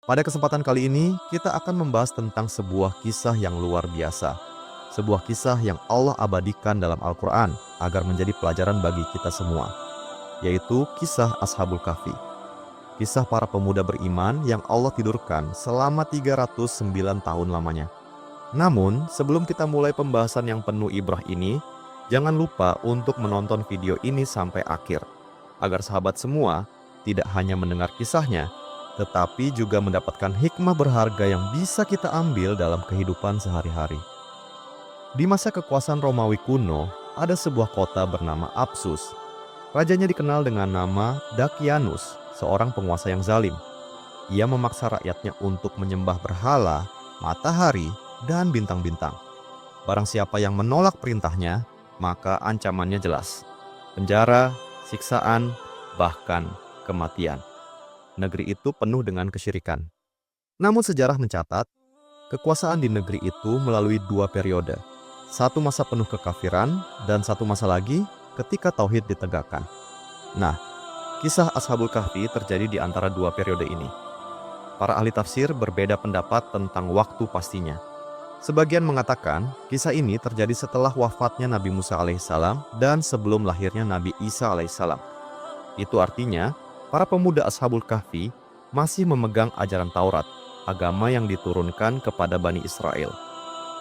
Pada kesempatan kali ini, kita akan membahas tentang sebuah kisah yang luar biasa. Sebuah kisah yang Allah abadikan dalam Al-Quran agar menjadi pelajaran bagi kita semua, yaitu kisah Ashabul Kahfi. Kisah para pemuda beriman yang Allah tidurkan selama 309 tahun lamanya. Namun, sebelum kita mulai pembahasan yang penuh ibrah ini, jangan lupa untuk menonton video ini sampai akhir, agar sahabat semua tidak hanya mendengar kisahnya, tetapi juga mendapatkan hikmah berharga yang bisa kita ambil dalam kehidupan sehari-hari. Di masa kekuasaan Romawi kuno, ada sebuah kota bernama Apsus. Rajanya dikenal dengan nama Dakianus, seorang penguasa yang zalim. Ia memaksa rakyatnya untuk menyembah berhala, matahari, dan bintang-bintang. Barang siapa yang menolak perintahnya, maka ancamannya jelas: penjara, siksaan, bahkan kematian. Negeri itu penuh dengan kesyirikan. Namun sejarah mencatat, kekuasaan di negeri itu melalui dua periode. Satu masa penuh kekafiran dan satu masa lagi ketika tauhid ditegakkan. Nah, kisah Ashabul Kahfi terjadi di antara dua periode ini. Para ahli tafsir berbeda pendapat tentang waktu pastinya. Sebagian mengatakan kisah ini terjadi setelah wafatnya Nabi Musa alaihissalam dan sebelum lahirnya Nabi Isa alaihissalam. Itu artinya, para pemuda Ashabul Kahfi masih memegang ajaran Taurat, agama yang diturunkan kepada Bani Israel.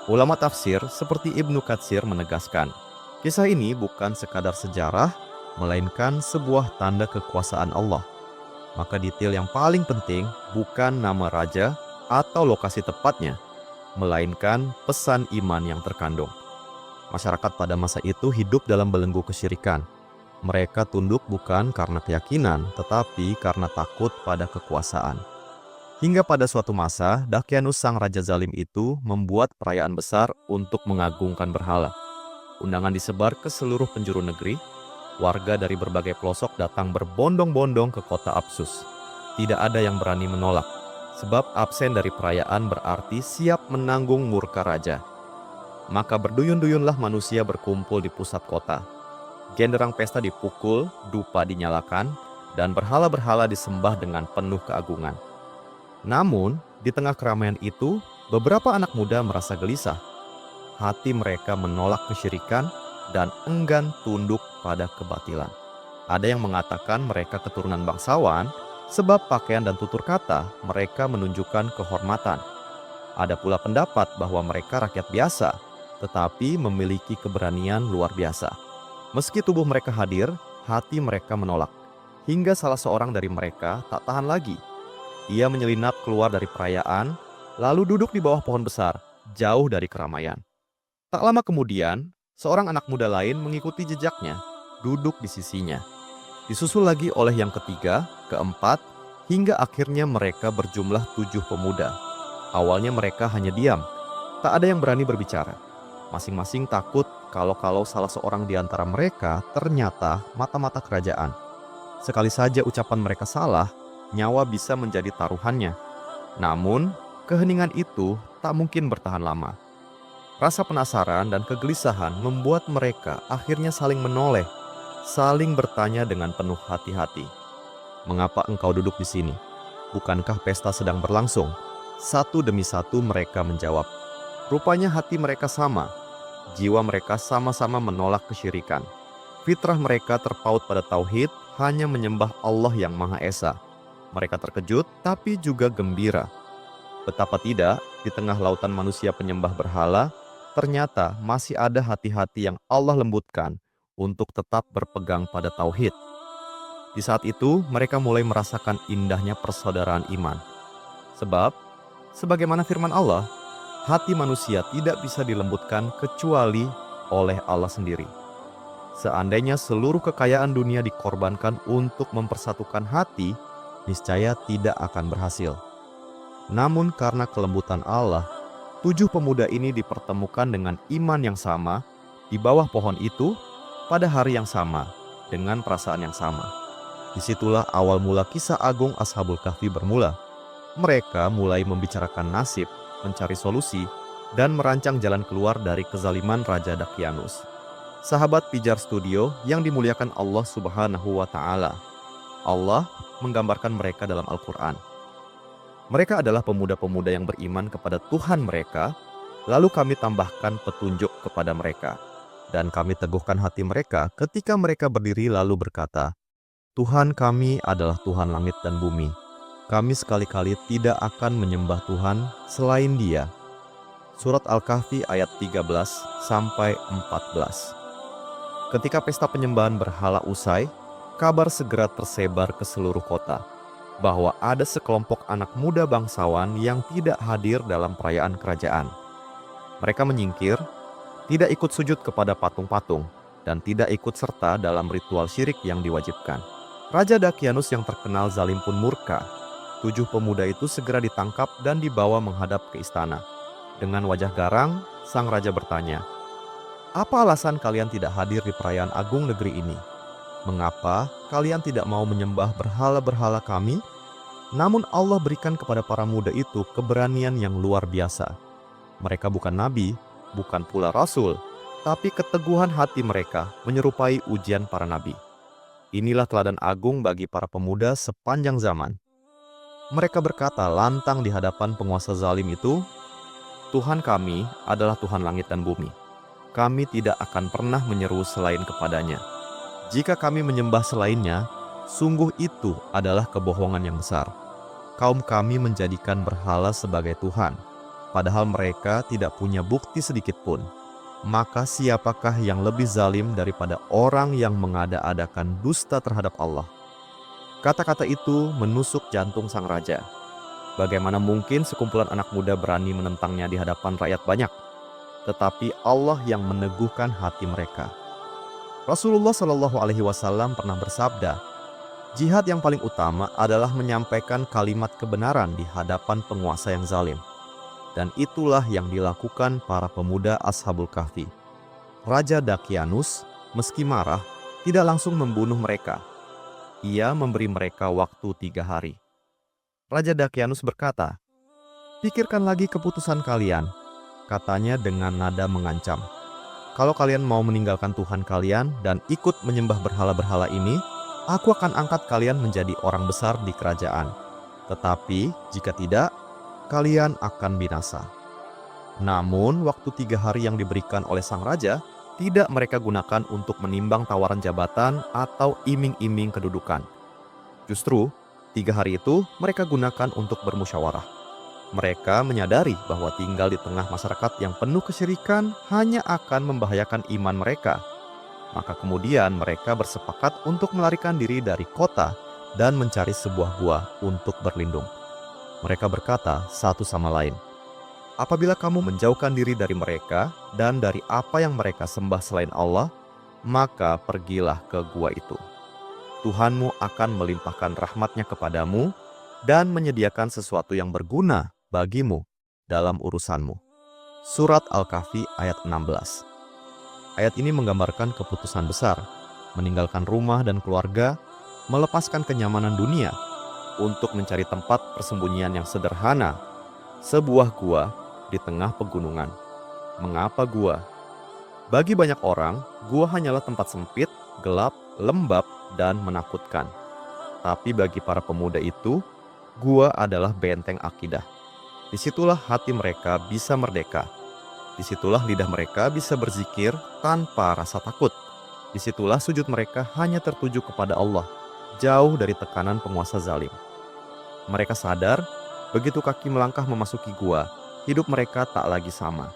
Ulama tafsir seperti Ibnu Katsir menegaskan, kisah ini bukan sekadar sejarah, melainkan sebuah tanda kekuasaan Allah. Maka detail yang paling penting bukan nama raja atau lokasi tepatnya, melainkan pesan iman yang terkandung. Masyarakat pada masa itu hidup dalam belenggu kesyirikan. Mereka tunduk bukan karena keyakinan, tetapi karena takut pada kekuasaan. Hingga pada suatu masa, Dakianus sang raja zalim itu membuat perayaan besar untuk mengagungkan berhala. Undangan disebar ke seluruh penjuru negeri. Warga dari berbagai pelosok datang berbondong-bondong ke kota Apsus. Tidak ada yang berani menolak, sebab absen dari perayaan berarti siap menanggung murka raja. Maka berduyun-duyunlah manusia berkumpul di pusat kota. Genderang pesta dipukul, dupa dinyalakan, dan berhala-berhala disembah dengan penuh keagungan. Namun, di tengah keramaian itu, beberapa anak muda merasa gelisah. Hati mereka menolak kesyirikan dan enggan tunduk pada kebatilan. Ada yang mengatakan mereka keturunan bangsawan, sebab pakaian dan tutur kata mereka menunjukkan kehormatan. Ada pula pendapat bahwa mereka rakyat biasa, tetapi memiliki keberanian luar biasa. Meski tubuh mereka hadir, hati mereka menolak. Hingga salah seorang dari mereka tak tahan lagi. Ia menyelinap keluar dari perayaan, lalu duduk di bawah pohon besar, jauh dari keramaian. Tak lama kemudian, seorang anak muda lain mengikuti jejaknya, duduk di sisinya. Disusul lagi oleh yang ketiga, keempat, hingga akhirnya mereka berjumlah 7 pemuda. Awalnya mereka hanya diam, tak ada yang berani berbicara. Masing-masing takut kalau salah seorang di antara mereka ternyata mata-mata kerajaan. Sekali saja ucapan mereka salah, nyawa bisa menjadi taruhannya. Namun, keheningan itu tak mungkin bertahan lama. Rasa penasaran dan kegelisahan membuat mereka akhirnya saling menoleh, saling bertanya dengan penuh hati-hati. "Mengapa engkau duduk di sini? Bukankah pesta sedang berlangsung?" Satu demi satu mereka menjawab. Rupanya hati mereka sama. Jiwa mereka sama-sama menolak kesyirikan. Fitrah mereka terpaut pada tauhid, hanya menyembah Allah yang Maha Esa. Mereka terkejut, tapi juga gembira. Betapa tidak, di tengah lautan manusia penyembah berhala, ternyata masih ada hati-hati yang Allah lembutkan untuk tetap berpegang pada tauhid. Di saat itu, mereka mulai merasakan indahnya persaudaraan iman. Sebab, sebagaimana firman Allah, hati manusia tidak bisa dilembutkan kecuali oleh Allah sendiri. Seandainya seluruh kekayaan dunia dikorbankan untuk mempersatukan hati, niscaya tidak akan berhasil. Namun karena kelembutan Allah, 7 pemuda ini dipertemukan dengan iman yang sama, di bawah pohon itu, pada hari yang sama, dengan perasaan yang sama. Disitulah awal mula kisah agung Ashabul Kahfi bermula. Mereka mulai membicarakan nasib, mencari solusi, dan merancang jalan keluar dari kezaliman Raja Dakianus. Sahabat Pijar Studio yang dimuliakan Allah Subhanahu wa Ta'ala, Allah menggambarkan mereka dalam Al-Quran. Mereka adalah pemuda-pemuda yang beriman kepada Tuhan mereka, lalu kami tambahkan petunjuk kepada mereka. Dan kami teguhkan hati mereka ketika mereka berdiri lalu berkata, Tuhan kami adalah Tuhan langit dan bumi. Kami sekali-kali tidak akan menyembah Tuhan selain Dia. Surat Al-Kahfi ayat 13-14. Ketika pesta penyembahan berhala usai, kabar segera tersebar ke seluruh kota bahwa ada sekelompok anak muda bangsawan yang tidak hadir dalam perayaan kerajaan. Mereka menyingkir, tidak ikut sujud kepada patung-patung, dan tidak ikut serta dalam ritual syirik yang diwajibkan. Raja Dakianus yang terkenal zalim pun murka. 7 pemuda itu segera ditangkap dan dibawa menghadap ke istana. Dengan wajah garang, sang raja bertanya, "Apa alasan kalian tidak hadir di perayaan agung negeri ini? Mengapa kalian tidak mau menyembah berhala-berhala kami?" Namun Allah berikan kepada para muda itu keberanian yang luar biasa. Mereka bukan nabi, bukan pula rasul, tapi keteguhan hati mereka menyerupai ujian para nabi. Inilah teladan agung bagi para pemuda sepanjang zaman. Mereka berkata lantang di hadapan penguasa zalim itu, "Tuhan kami adalah Tuhan langit dan bumi. Kami tidak akan pernah menyeru selain kepadanya. Jika kami menyembah selainnya, sungguh itu adalah kebohongan yang besar. Kaum kami menjadikan berhala sebagai Tuhan, padahal mereka tidak punya bukti sedikit pun. Maka siapakah yang lebih zalim daripada orang yang mengada-adakan dusta terhadap Allah?" Kata-kata itu menusuk jantung sang raja. Bagaimana mungkin sekumpulan anak muda berani menentangnya di hadapan rakyat banyak? Tetapi Allah yang meneguhkan hati mereka. Rasulullah Shallallahu Alaihi Wasallam pernah bersabda, jihad yang paling utama adalah menyampaikan kalimat kebenaran di hadapan penguasa yang zalim. Dan itulah yang dilakukan para pemuda Ashabul Kahfi. Raja Dakianus, meski marah, tidak langsung membunuh mereka. Ia memberi mereka waktu 3 hari. Raja Dakianus berkata, "Pikirkan lagi keputusan kalian," katanya dengan nada mengancam. "Kalau kalian mau meninggalkan Tuhan kalian dan ikut menyembah berhala-berhala ini, aku akan angkat kalian menjadi orang besar di kerajaan. Tetapi jika tidak, kalian akan binasa." Namun, waktu 3 hari yang diberikan oleh sang raja, tidak mereka gunakan untuk menimbang tawaran jabatan atau iming-iming kedudukan. Justru, 3 hari itu mereka gunakan untuk bermusyawarah. Mereka menyadari bahwa tinggal di tengah masyarakat yang penuh kesyirikan hanya akan membahayakan iman mereka. Maka kemudian mereka bersepakat untuk melarikan diri dari kota dan mencari sebuah gua untuk berlindung. Mereka berkata satu sama lain, "Apabila kamu menjauhkan diri dari mereka dan dari apa yang mereka sembah selain Allah, maka pergilah ke gua itu. Tuhanmu akan melimpahkan rahmatnya kepadamu dan menyediakan sesuatu yang berguna bagimu dalam urusanmu." Surat Al-Kahfi ayat 16. Ayat ini menggambarkan keputusan besar, meninggalkan rumah dan keluarga, melepaskan kenyamanan dunia, untuk mencari tempat persembunyian yang sederhana, sebuah gua di tengah pegunungan. Mengapa gua? Bagi banyak orang, gua hanyalah tempat sempit, gelap, lembab, dan menakutkan. Tapi bagi para pemuda itu, gua adalah benteng akidah. Disitulah hati mereka bisa merdeka. Disitulah lidah mereka bisa berzikir tanpa rasa takut. Disitulah sujud mereka hanya tertuju kepada Allah, jauh dari tekanan penguasa zalim. Mereka sadar, begitu kaki melangkah memasuki gua, hidup mereka tak lagi sama.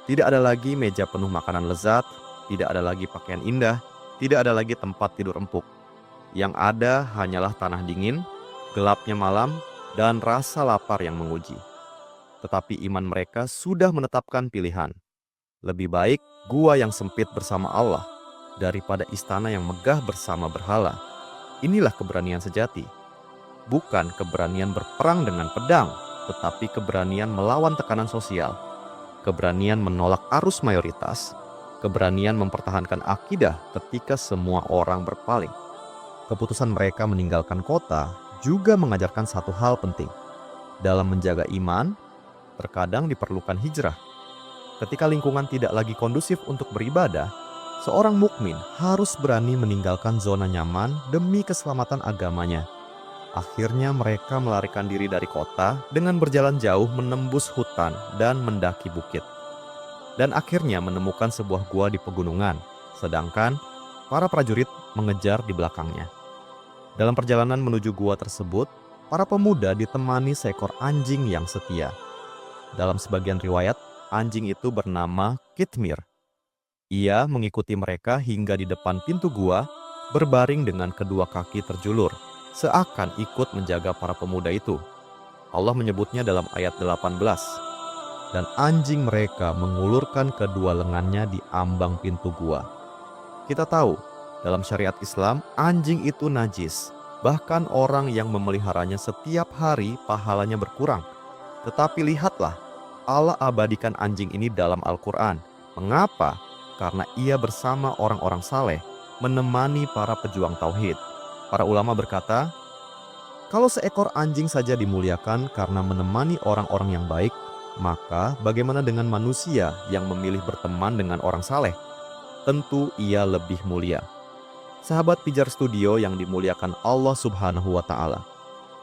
Tidak ada lagi meja penuh makanan lezat, tidak ada lagi pakaian indah, tidak ada lagi tempat tidur empuk. Yang ada hanyalah tanah dingin, gelapnya malam, dan rasa lapar yang menguji. Tetapi iman mereka sudah menetapkan pilihan. Lebih baik gua yang sempit bersama Allah daripada istana yang megah bersama berhala. Inilah keberanian sejati. Bukan keberanian berperang dengan pedang, tetapi keberanian melawan tekanan sosial. Keberanian menolak arus mayoritas. Keberanian mempertahankan akidah ketika semua orang berpaling. Keputusan mereka meninggalkan kota juga mengajarkan satu hal penting. Dalam menjaga iman, terkadang diperlukan hijrah. Ketika lingkungan tidak lagi kondusif untuk beribadah, seorang mukmin harus berani meninggalkan zona nyaman demi keselamatan agamanya. Akhirnya mereka melarikan diri dari kota dengan berjalan jauh menembus hutan dan mendaki bukit. Dan akhirnya menemukan sebuah gua di pegunungan, sedangkan para prajurit mengejar di belakangnya. Dalam perjalanan menuju gua tersebut, para pemuda ditemani seekor anjing yang setia. Dalam sebagian riwayat, anjing itu bernama Kitmir. Ia mengikuti mereka hingga di depan pintu gua, berbaring dengan kedua kaki terjulur, seakan ikut menjaga para pemuda itu. Allah menyebutnya dalam ayat 18. Dan anjing mereka mengulurkan kedua lengannya di ambang pintu gua. Kita tahu, dalam syariat Islam, anjing itu najis. Bahkan orang yang memeliharanya setiap hari pahalanya berkurang. Tetapi lihatlah, Allah abadikan anjing ini dalam Al-Quran. Mengapa? Karena ia bersama orang-orang saleh menemani para pejuang tauhid. Para ulama berkata, kalau seekor anjing saja dimuliakan karena menemani orang-orang yang baik, maka bagaimana dengan manusia yang memilih berteman dengan orang saleh? Tentu ia lebih mulia. Sahabat Pijar Studio yang dimuliakan Allah Subhanahu wa Ta'ala.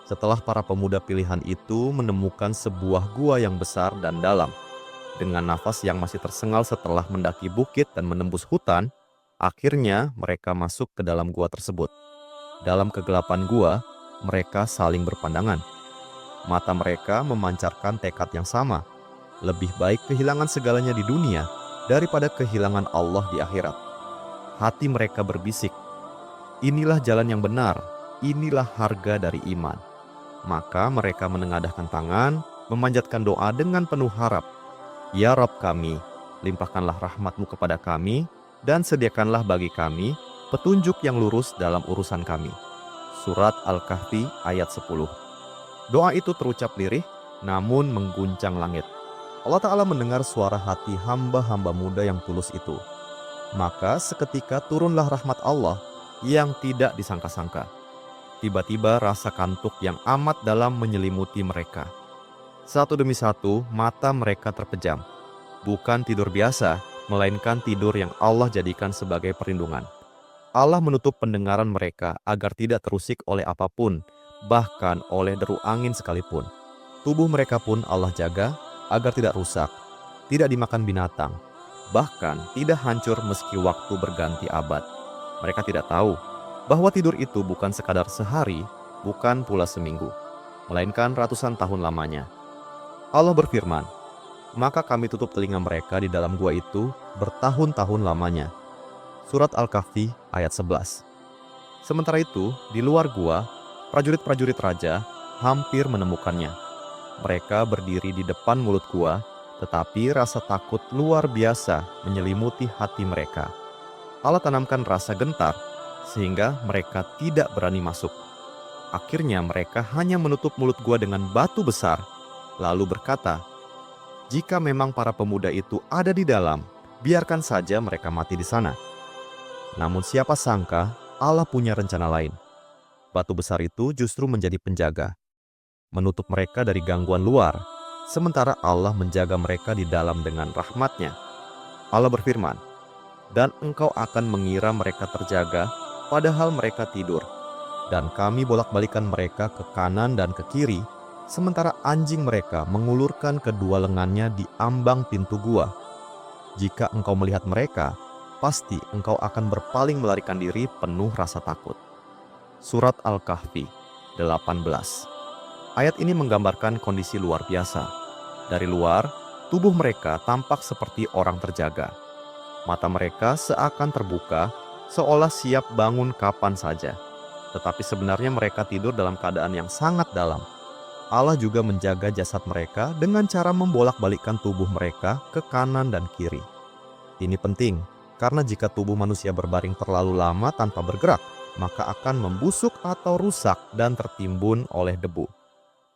Setelah para pemuda pilihan itu menemukan sebuah gua yang besar dan dalam, dengan nafas yang masih tersengal setelah mendaki bukit dan menembus hutan, akhirnya mereka masuk ke dalam gua tersebut. Dalam kegelapan gua, mereka saling berpandangan. Mata mereka memancarkan tekad yang sama. Lebih baik kehilangan segalanya di dunia daripada kehilangan Allah di akhirat. Hati mereka berbisik, inilah jalan yang benar, inilah harga dari iman. Maka mereka menengadahkan tangan, memanjatkan doa dengan penuh harap. Ya Rabb kami, limpahkanlah rahmat-Mu kepada kami, dan sediakanlah bagi kami petunjuk yang lurus dalam urusan kami. Surat Al-Kahfi ayat 10. Doa itu terucap lirih, namun mengguncang langit. Allah Ta'ala mendengar suara hati hamba-hamba muda yang tulus itu. Maka seketika turunlah rahmat Allah yang tidak disangka-sangka. Tiba-tiba rasa kantuk yang amat dalam menyelimuti mereka. Satu demi satu, mata mereka terpejam. Bukan tidur biasa, melainkan tidur yang Allah jadikan sebagai perlindungan. Allah menutup pendengaran mereka agar tidak terusik oleh apapun, bahkan oleh deru angin sekalipun. Tubuh mereka pun Allah jaga agar tidak rusak, tidak dimakan binatang, bahkan tidak hancur meski waktu berganti abad. Mereka tidak tahu bahwa tidur itu bukan sekadar sehari, bukan pula seminggu, melainkan ratusan tahun lamanya. Allah berfirman, maka kami tutup telinga mereka di dalam gua itu bertahun-tahun lamanya. Surat Al-Kahfi ayat 11. Sementara itu, di luar gua, prajurit-prajurit raja hampir menemukannya. Mereka berdiri di depan mulut gua, tetapi rasa takut luar biasa menyelimuti hati mereka. Allah tanamkan rasa gentar, sehingga mereka tidak berani masuk. Akhirnya mereka hanya menutup mulut gua dengan batu besar, lalu berkata, jika memang para pemuda itu ada di dalam, biarkan saja mereka mati di sana. Namun siapa sangka Allah punya rencana lain. Batu besar itu justru menjadi penjaga, menutup mereka dari gangguan luar, sementara Allah menjaga mereka di dalam dengan rahmat-Nya. Allah berfirman, dan engkau akan mengira mereka terjaga, padahal mereka tidur. Dan kami bolak-balikan mereka ke kanan dan ke kiri, sementara anjing mereka mengulurkan kedua lengannya di ambang pintu gua. Jika engkau melihat mereka, pasti engkau akan berpaling melarikan diri penuh rasa takut. Surat Al-Kahfi 18. Ayat ini menggambarkan kondisi luar biasa. Dari luar, tubuh mereka tampak seperti orang terjaga. Mata mereka seakan terbuka, seolah siap bangun kapan saja. Tetapi sebenarnya mereka tidur dalam keadaan yang sangat dalam. Allah juga menjaga jasad mereka dengan cara membolak-balikkan tubuh mereka ke kanan dan kiri. Ini penting, karena jika tubuh manusia berbaring terlalu lama tanpa bergerak, maka akan membusuk atau rusak dan tertimbun oleh debu.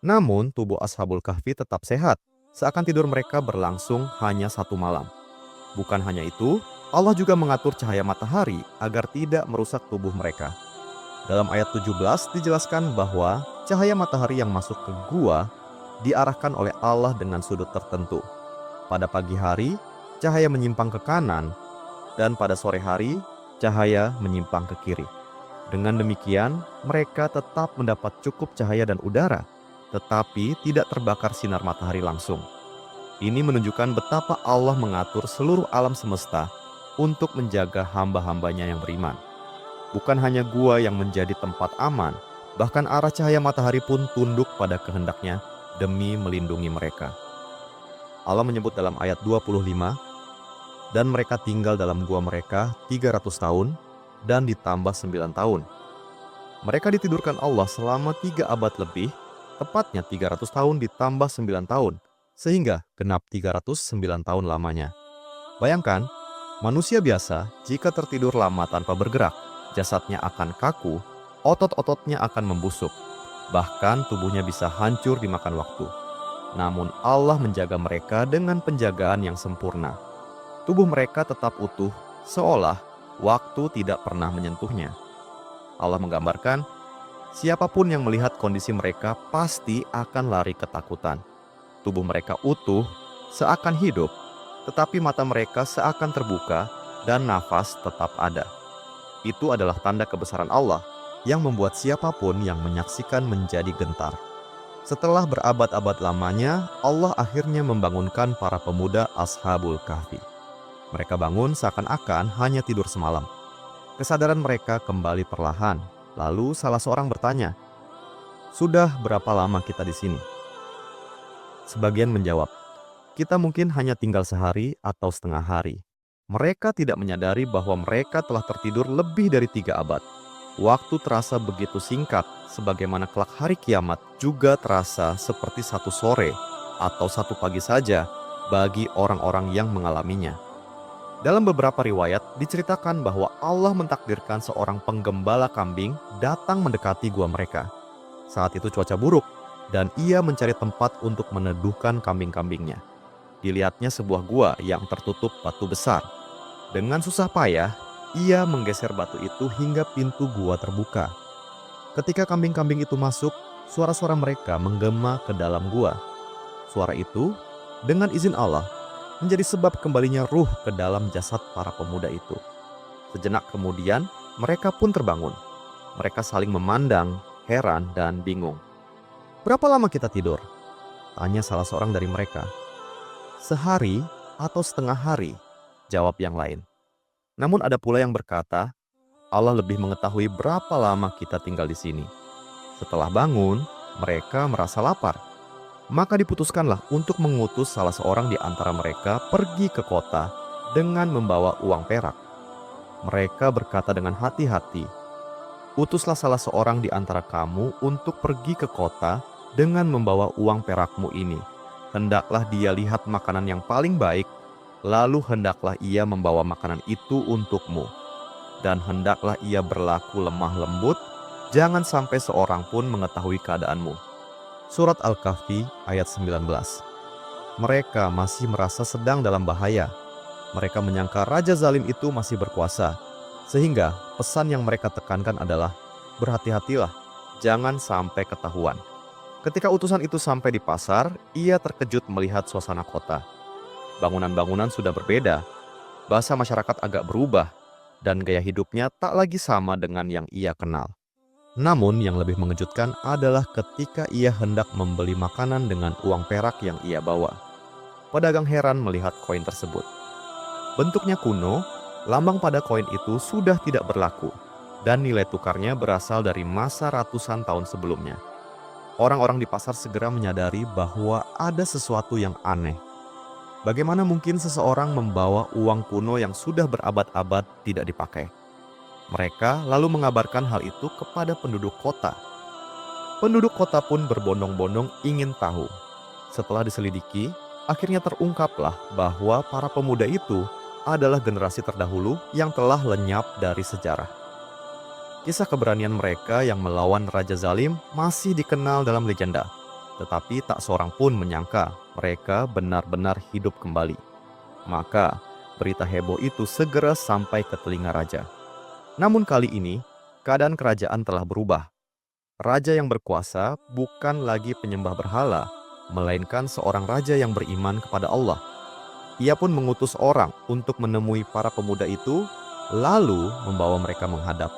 Namun tubuh Ashabul Kahfi tetap sehat, seakan tidur mereka berlangsung hanya 1 malam. Bukan hanya itu, Allah juga mengatur cahaya matahari agar tidak merusak tubuh mereka. Dalam ayat 17 dijelaskan bahwa cahaya matahari yang masuk ke gua diarahkan oleh Allah dengan sudut tertentu. Pada pagi hari, cahaya menyimpang ke kanan, dan pada sore hari, cahaya menyimpang ke kiri. Dengan demikian, mereka tetap mendapat cukup cahaya dan udara, tetapi tidak terbakar sinar matahari langsung. Ini menunjukkan betapa Allah mengatur seluruh alam semesta untuk menjaga hamba-hambanya yang beriman. Bukan hanya gua yang menjadi tempat aman, bahkan arah cahaya matahari pun tunduk pada kehendaknya demi melindungi mereka. Allah menyebut dalam ayat 25, dan mereka tinggal dalam gua mereka 300 tahun dan ditambah 9 tahun. Mereka ditidurkan Allah selama 3 abad lebih, tepatnya 300 tahun ditambah 9 tahun, sehingga genap 309 tahun lamanya. Bayangkan, manusia biasa jika tertidur lama tanpa bergerak, jasadnya akan kaku, otot-ototnya akan membusuk, bahkan tubuhnya bisa hancur dimakan waktu. Namun Allah menjaga mereka dengan penjagaan yang sempurna. Tubuh mereka tetap utuh, seolah waktu tidak pernah menyentuhnya. Allah menggambarkan, siapapun yang melihat kondisi mereka pasti akan lari ketakutan. Tubuh mereka utuh, seakan hidup, tetapi mata mereka seakan terbuka dan nafas tetap ada. Itu adalah tanda kebesaran Allah yang membuat siapapun yang menyaksikan menjadi gentar. Setelah berabad-abad lamanya, Allah akhirnya membangunkan para pemuda Ashabul Kahfi. Mereka bangun seakan-akan hanya tidur semalam. Kesadaran mereka kembali perlahan. Lalu salah seorang bertanya, "Sudah berapa lama kita di sini?" Sebagian menjawab, "Kita mungkin hanya tinggal sehari atau setengah hari." Mereka tidak menyadari bahwa mereka telah tertidur lebih dari 3 abad. Waktu terasa begitu singkat, sebagaimana kelak hari kiamat juga terasa seperti satu sore atau satu pagi saja bagi orang-orang yang mengalaminya. Dalam beberapa riwayat diceritakan bahwa Allah mentakdirkan seorang penggembala kambing datang mendekati gua mereka. Saat itu cuaca buruk dan ia mencari tempat untuk meneduhkan kambing-kambingnya. Dilihatnya sebuah gua yang tertutup batu besar. Dengan susah payah, ia menggeser batu itu hingga pintu gua terbuka. Ketika kambing-kambing itu masuk, suara-suara mereka menggema ke dalam gua. Suara itu, dengan izin Allah, menjadi sebab kembalinya ruh ke dalam jasad para pemuda itu. Sejenak kemudian, mereka pun terbangun. Mereka saling memandang, heran dan bingung. "Berapa lama kita tidur?" tanya salah seorang dari mereka. "Sehari atau setengah hari," jawab yang lain. Namun ada pula yang berkata, "Allah lebih mengetahui berapa lama kita tinggal di sini." Setelah bangun, mereka merasa lapar. Maka diputuskanlah untuk mengutus salah seorang di antara mereka pergi ke kota dengan membawa uang perak. Mereka berkata dengan hati-hati, "Utuslah salah seorang di antara kamu untuk pergi ke kota dengan membawa uang perakmu ini. Hendaklah dia lihat makanan yang paling baik, lalu hendaklah ia membawa makanan itu untukmu. Dan hendaklah ia berlaku lemah lembut, jangan sampai seorang pun mengetahui keadaanmu." Surat Al-Kahfi ayat 19. Mereka masih merasa sedang dalam bahaya. Mereka menyangka Raja Zalim itu masih berkuasa. Sehingga pesan yang mereka tekankan adalah, berhati-hatilah, jangan sampai ketahuan. Ketika utusan itu sampai di pasar, ia terkejut melihat suasana kota. Bangunan-bangunan sudah berbeda, bahasa masyarakat agak berubah, dan gaya hidupnya tak lagi sama dengan yang ia kenal. Namun yang lebih mengejutkan adalah ketika ia hendak membeli makanan dengan uang perak yang ia bawa. Pedagang heran melihat koin tersebut. Bentuknya kuno, lambang pada koin itu sudah tidak berlaku, dan nilai tukarnya berasal dari masa ratusan tahun sebelumnya. Orang-orang di pasar segera menyadari bahwa ada sesuatu yang aneh. Bagaimana mungkin seseorang membawa uang kuno yang sudah berabad-abad tidak dipakai? Mereka lalu mengabarkan hal itu kepada penduduk kota. Penduduk kota pun berbondong-bondong ingin tahu. Setelah diselidiki, akhirnya terungkaplah bahwa para pemuda itu adalah generasi terdahulu yang telah lenyap dari sejarah. Kisah keberanian mereka yang melawan Raja Zalim masih dikenal dalam legenda, tetapi tak seorang pun menyangka mereka benar-benar hidup kembali. Maka, berita heboh itu segera sampai ke telinga raja. Namun kali ini, keadaan kerajaan telah berubah. Raja yang berkuasa bukan lagi penyembah berhala, melainkan seorang raja yang beriman kepada Allah. Ia pun mengutus orang untuk menemui para pemuda itu, lalu membawa mereka menghadap.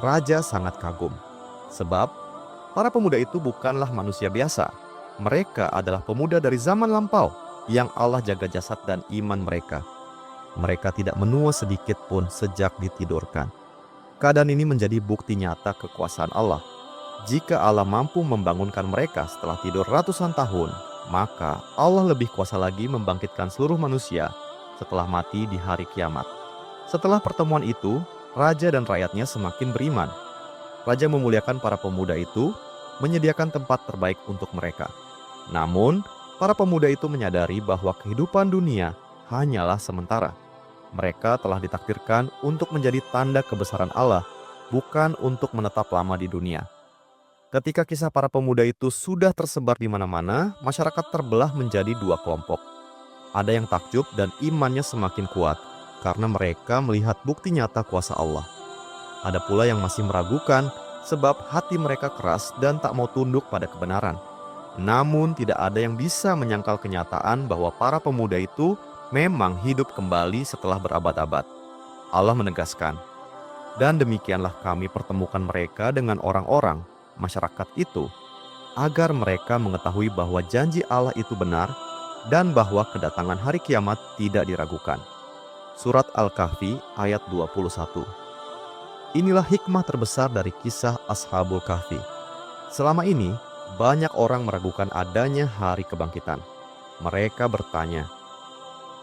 Raja sangat kagum, sebab para pemuda itu bukanlah manusia biasa. Mereka adalah pemuda dari zaman lampau yang Allah jaga jasad dan iman mereka. Mereka tidak menua sedikit pun sejak ditidurkan. Keadaan ini menjadi bukti nyata kekuasaan Allah. Jika Allah mampu membangunkan mereka setelah tidur ratusan tahun, maka Allah lebih kuasa lagi membangkitkan seluruh manusia setelah mati di hari kiamat. Setelah pertemuan itu, raja dan rakyatnya semakin beriman. Raja memuliakan para pemuda itu, menyediakan tempat terbaik untuk mereka. Namun, para pemuda itu menyadari bahwa kehidupan dunia hanyalah sementara. Mereka telah ditakdirkan untuk menjadi tanda kebesaran Allah, bukan untuk menetap lama di dunia. Ketika kisah para pemuda itu sudah tersebar di mana-mana, masyarakat terbelah menjadi dua kelompok. Ada yang takjub dan imannya semakin kuat karena mereka melihat bukti nyata kuasa Allah. Ada pula yang masih meragukan sebab hati mereka keras dan tak mau tunduk pada kebenaran. Namun tidak ada yang bisa menyangkal kenyataan bahwa para pemuda itu memang hidup kembali setelah berabad-abad. Allah menegaskan, "Dan demikianlah kami pertemukan mereka dengan orang-orang masyarakat itu, agar mereka mengetahui bahwa janji Allah itu benar dan bahwa kedatangan hari kiamat tidak diragukan." Surat Al-Kahfi ayat 21. Inilah hikmah terbesar dari kisah Ashabul Kahfi. Selama ini, banyak orang meragukan adanya hari kebangkitan. Mereka bertanya,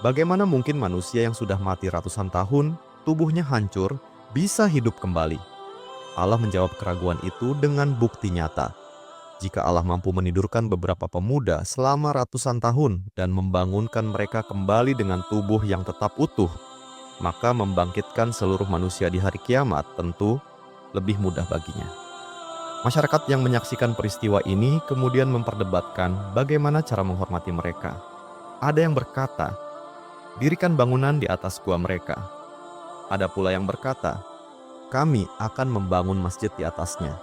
bagaimana mungkin manusia yang sudah mati ratusan tahun, tubuhnya hancur, bisa hidup kembali? Allah menjawab keraguan itu dengan bukti nyata. Jika Allah mampu menidurkan beberapa pemuda selama ratusan tahun dan membangunkan mereka kembali dengan tubuh yang tetap utuh, maka membangkitkan seluruh manusia di hari kiamat tentu lebih mudah baginya. Masyarakat yang menyaksikan peristiwa ini kemudian memperdebatkan bagaimana cara menghormati mereka. Ada yang berkata, dirikan bangunan di atas gua mereka. Ada pula yang berkata, kami akan membangun masjid di atasnya.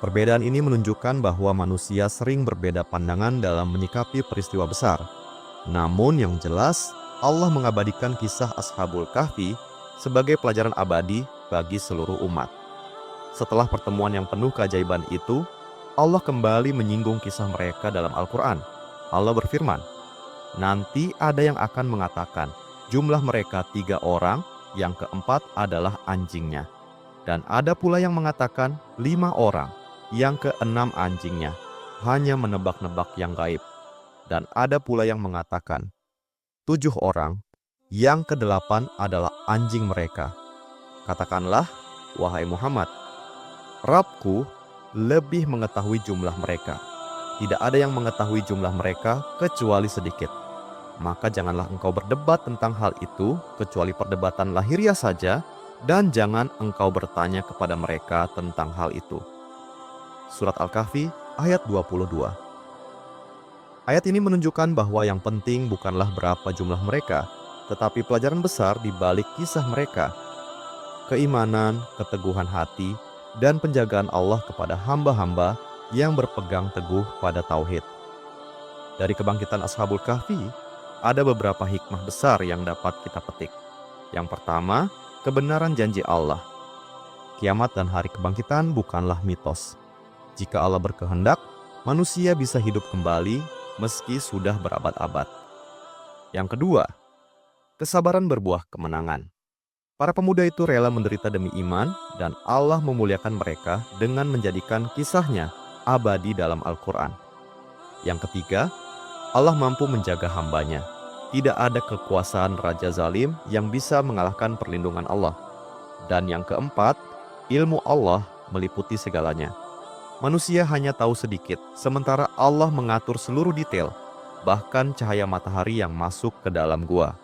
Perbedaan ini menunjukkan bahwa manusia sering berbeda pandangan dalam menyikapi peristiwa besar. Namun yang jelas, Allah mengabadikan kisah Ashabul Kahfi sebagai pelajaran abadi bagi seluruh umat. Setelah pertemuan yang penuh keajaiban itu, Allah kembali menyinggung kisah mereka dalam Al-Quran. Allah berfirman, nanti ada yang akan mengatakan, jumlah mereka 3 orang, yang keempat adalah anjingnya. Dan ada pula yang mengatakan 5 orang, yang keenam anjingnya, hanya menebak-nebak yang gaib. Dan ada pula yang mengatakan 7 orang, yang ke-8 adalah anjing mereka. Katakanlah, wahai Muhammad, Rabbku lebih mengetahui jumlah mereka. Tidak ada yang mengetahui jumlah mereka kecuali sedikit. Maka janganlah engkau berdebat tentang hal itu kecuali perdebatan lahiriah saja, dan jangan engkau bertanya kepada mereka tentang hal itu. Surat Al-Kahfi ayat 22. Ayat ini menunjukkan bahwa yang penting bukanlah berapa jumlah mereka, tetapi pelajaran besar di balik kisah mereka. Keimanan, keteguhan hati, dan penjagaan Allah kepada hamba-hamba yang berpegang teguh pada tauhid. Dari kebangkitan Ashabul Kahfi, ada beberapa hikmah besar yang dapat kita petik. Yang pertama, kebenaran janji Allah. Kiamat dan hari kebangkitan bukanlah mitos. Jika Allah berkehendak, manusia bisa hidup kembali meski sudah berabad-abad. Yang kedua, kesabaran berbuah kemenangan. Para pemuda itu rela menderita demi iman, dan Allah memuliakan mereka dengan menjadikan kisahnya abadi dalam Al-Quran. Yang ketiga, Allah mampu menjaga hambanya. Tidak ada kekuasaan raja zalim yang bisa mengalahkan perlindungan Allah. Dan yang keempat, ilmu Allah meliputi segalanya. Manusia hanya tahu sedikit, sementara Allah mengatur seluruh detail, bahkan cahaya matahari yang masuk ke dalam gua.